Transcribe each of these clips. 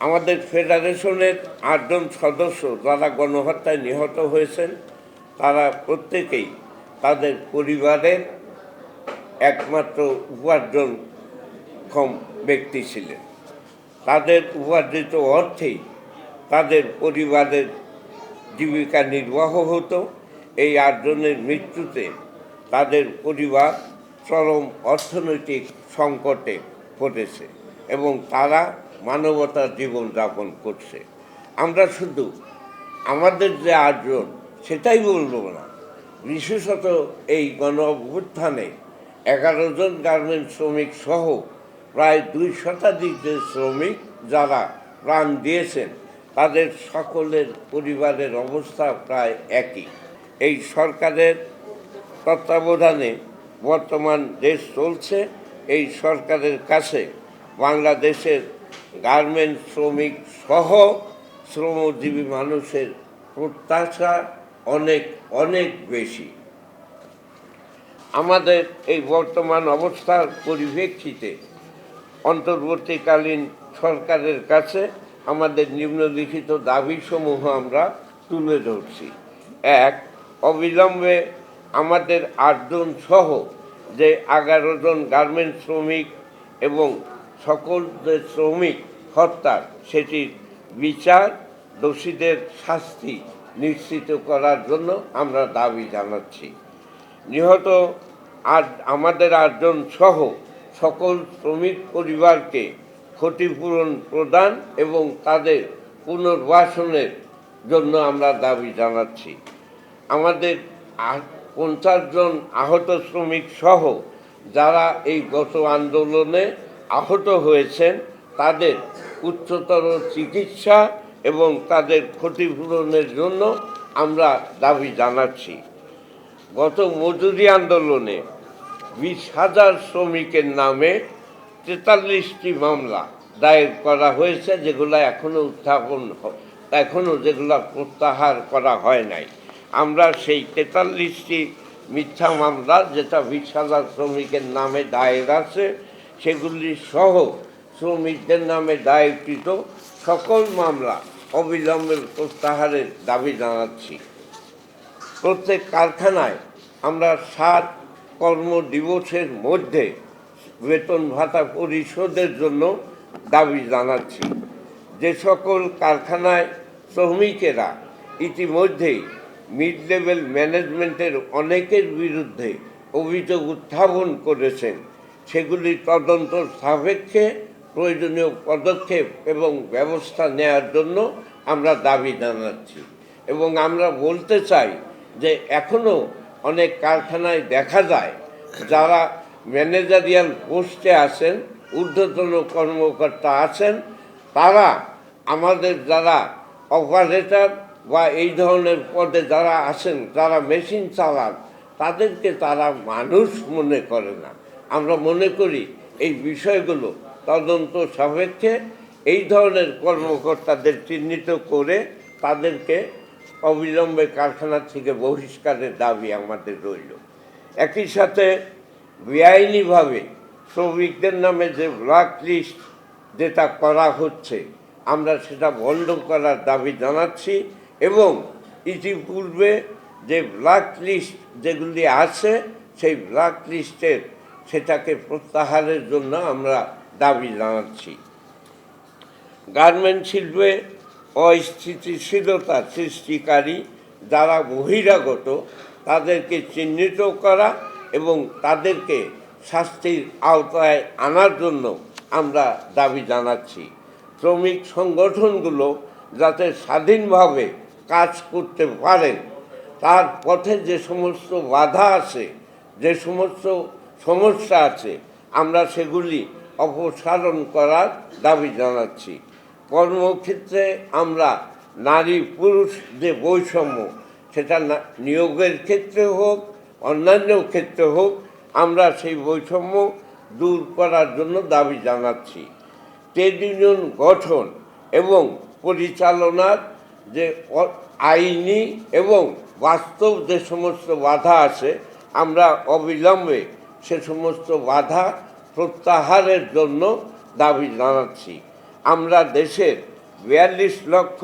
আমাদের ফেডারেশনের ৮জন সদস্য যারা গণহত্যায় নিহত হয়েছেন তারা প্রত্যেকেই তাদের পরিবারের একমাত্র উপার্জনক্ষম ব্যক্তি ছিলেন। তাদের উপার্জিত অর্থেই তাদের পরিবারের জীবিকা নির্বাহ হতো। এই ৮জনের মৃত্যুতে তাদের পরিবার চরম অর্থনৈতিক সংকটে পড়েছে এবং তারা মানবতার জীবনযাপন করছে। আমরা শুধু আমাদের যে ৮জন সেটাই বলবো না, বিশেষত এই গণ অভ্যুত্থানে ১১ জন গার্মেন্ট শ্রমিক সহ প্রায় ২ শতাধিক যে শ্রমিক যারা প্রাণ দিয়েছেন তাদের সকলের পরিবারের অবস্থা প্রায় একই। এই সরকারের তত্ত্বাবধানে বর্তমান দেশ চলছে। এই সরকারের কাছে বাংলাদেশের গার্মেন্ট শ্রমিক সহ শ্রমজীবী মানুষের প্রত্যাশা অনেক অনেক বেশি। আমাদের এই বর্তমান অবস্থার পরিপ্রেক্ষিতে অন্তর্বর্তীকালীন সরকারের কাছে আমাদের নিম্নলিখিত দাবিসমূহ আমরা তুলে ধরছি। এক, অবিলম্বে আমাদের ৮জন সহ যে ১১ জন গার্মেন্ট শ্রমিক এবং সকল যে শ্রমিক হত্যার সেটির বিচার, দোষীদের শাস্তি নিশ্চিত করার জন্য আমরা দাবি জানাচ্ছি। নিহত আমাদের ৮জন সহ সকল শ্রমিক পরিবারকে ক্ষতিপূরণ প্রদান এবং তাদের পুনর্বাসনের জন্য আমরা দাবি জানাচ্ছি। আমাদের ৫০ জন আহত শ্রমিক সহ যারা এই গত আন্দোলনে আহত হয়েছেন তাদের উচ্চতর চিকিৎসা এবং তাদের ক্ষতিপূরণের জন্য আমরা দাবি জানাচ্ছি। গত মজুরি আন্দোলনে ২০,০০০ শ্রমিকের নামে ৪৩টি মামলা দায়ের করা হয়েছে, যেগুলো এখনও যেগুলো প্রত্যাহার করা হয় নাই। আমরা সেই ৪৩টি মিথ্যা মামলা যেটা ২০,০০০ শ্রমিকের নামে দায়ের আছে সেগুলি সহ শ্রমিকদের নামে দায়েরকৃত সকল মামলা অবিলম্বে প্রত্যাহারের দাবি জানাচ্ছি। প্রত্যেক কারখানায় আমরা ৭ কর্মদিবসের মধ্যে বেতন ভাতা পরিশোধের জন্য দাবি জানাচ্ছি। যে সকল কারখানায় শ্রমিকেরা ইতিমধ্যেই মিড লেভেল ম্যানেজমেন্টের অনেকের বিরুদ্ধে অভিযোগ উত্থাপন করেছেন সেগুলি তদন্ত সাপেক্ষে প্রয়োজনীয় পদক্ষেপ এবং ব্যবস্থা নেওয়ার জন্য আমরা দাবি জানাচ্ছি। এবং আমরা বলতে চাই যে এখনও অনেক কারখানায় দেখা যায় যারা ম্যানেজারিয়াল পোস্টে আছেন, ঊর্ধ্বতন কর্মকর্তা আছেন, তারা আমাদের যারা অপারেটর বা এই ধরনের পদে যারা আছেন, যারা মেশিন চালান, তাদেরকে তারা মানুষ মনে করে না। আমরা মনে করি এই বিষয়গুলো তদন্ত সাপেক্ষে এই ধরনের কর্মকর্তাদের চিহ্নিত করে তাদেরকে অবিলম্বে কারখানা থেকে বহিষ্কারের দাবি আমাদের রইল। একই সাথে বেআইনিভাবে শ্রমিকদের নামে যে ব্ল্যাক লিস্ট যেটা করা হচ্ছে আমরা সেটা বন্ধ করার দাবি জানাচ্ছি এবং ইতিপূর্বে যে ব্ল্যাক লিস্ট যেগুলি আছে সেই ব্ল্যাক লিস্টের সেটাকে প্রত্যাহারের জন্য আমরা দাবি জানাচ্ছি। গার্মেন্ট শিল্পে অস্থিতিশীলতা সৃষ্টিকারী যারা বহিরাগত তাদেরকে চিহ্নিত করা এবং তাদেরকে শাস্তির আওতায় আনার জন্য আমরা দাবি জানাচ্ছি। শ্রমিক সংগঠনগুলো যাতে স্বাধীনভাবে কাজ করতে পারেন তার পথে যে সমস্ত বাধা আছে, যে সমস্ত সমস্যা আছে, আমরা সেগুলি অপসারণ করার দাবি জানাচ্ছি। কর্মক্ষেত্রে আমরা নারী পুরুষ যে বৈষম্য সেটা নিয়োগের ক্ষেত্রে হোক অন্যান্য ক্ষেত্রে হোক আমরা সেই বৈষম্য দূর করার জন্য দাবি জানাচ্ছি। ট্রেড ইউনিয়ন গঠন এবং পরিচালনার যে আইনি এবং বাস্তব যে সমস্ত বাধা আছে আমরা অবিলম্বে সে সমস্ত বাধা প্রত্যাহারের জন্য দাবি জানাচ্ছি। আমরা দেশের 42 লক্ষ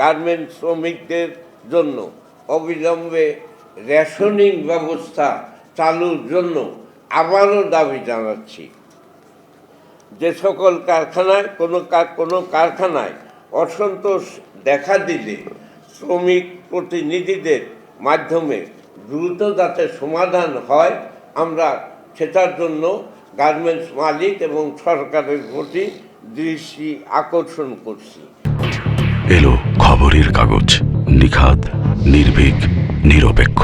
গার্মেন্টস শ্রমিকদের জন্য অবিলম্বে রেশনিং ব্যবস্থা চালুর জন্য আবারও দাবি জানাচ্ছি। যে সকল কারখানায় কোনো কারখানায় অসন্তোষ দেখা দিলে শ্রমিক প্রতিনিধিদের মাধ্যমে দ্রুত যাতে সমাধান হয়, আমরা সেটার জন্য গার্মেন্টস মালিক এবং সরকারের প্রতি দৃষ্টি আকর্ষণ করছি। এলো খবরের কাগজ, নিখাদ, নির্ভীক, নিরপেক্ষ।